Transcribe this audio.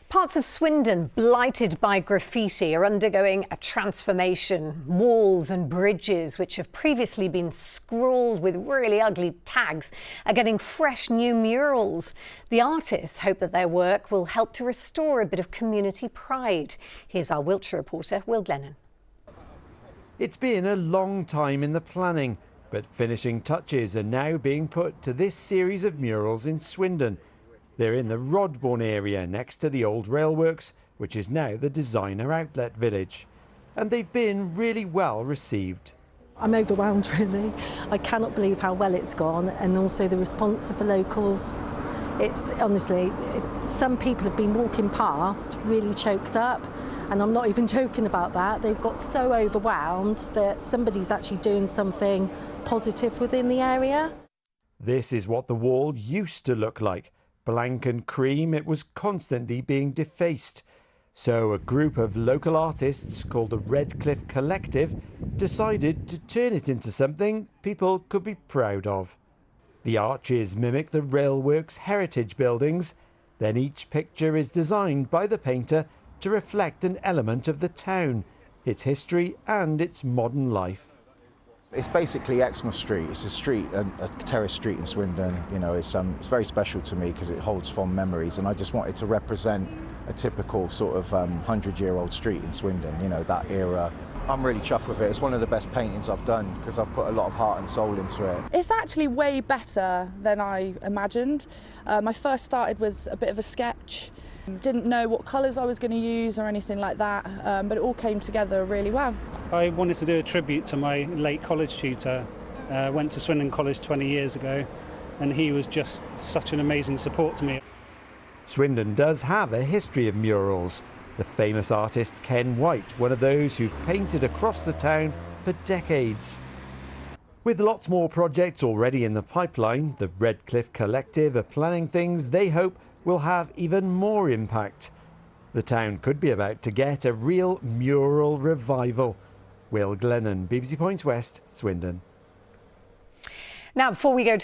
Parts of Swindon, blighted by graffiti, are undergoing a transformation. Walls and bridges, which have previously been scrawled with really ugly tags, are getting fresh new murals. The artists hope that their work will help to restore a bit of community pride. Here's our Wiltshire reporter, Will Glennon. It's been a long time in the planning, but finishing touches are now being put to this series of murals in Swindon. They're in the Rodbourne area next to the old railworks, which is now the designer outlet village. And they've been really well received. I'm overwhelmed, really. I cannot believe how well it's gone, and also the response of the locals. It's honestly, some people have been walking past really choked up, and I'm not even joking about that. They've got so overwhelmed that somebody's actually doing something positive within the area. This is what the wall used to look like. Blank and cream, it was constantly being defaced. So a group of local artists called the Redcliffe Collective decided to turn it into something people could be proud of. The arches mimic the railworks heritage buildings. Then each picture is designed by the painter to reflect an element of the town, its history and its modern life. It's basically Exmouth Street. It's a street, a terrace street in Swindon. You know, it's very special to me because it holds fond memories, and I just wanted to represent a typical sort of 100-year-old street in Swindon. You know, that era. I'm really chuffed with it. It's one of the best paintings I've done because I've put a lot of heart and soul into it. It's actually way better than I imagined. I first started with a bit of a sketch. Didn't know what colours I was going to use or anything like that, but it all came together really well. I wanted to do a tribute to my late college tutor. Went to Swindon College 20 years ago, and he was just such an amazing support to me. Swindon does have a history of murals. The famous artist Ken White, one of those who've painted across the town for decades. With lots more projects already in the pipeline, the Redcliffe Collective are planning things they hope will have even more impact. The town could be about to get a real mural revival. Will Glennon, BBC Points West, Swindon. Now, before we go to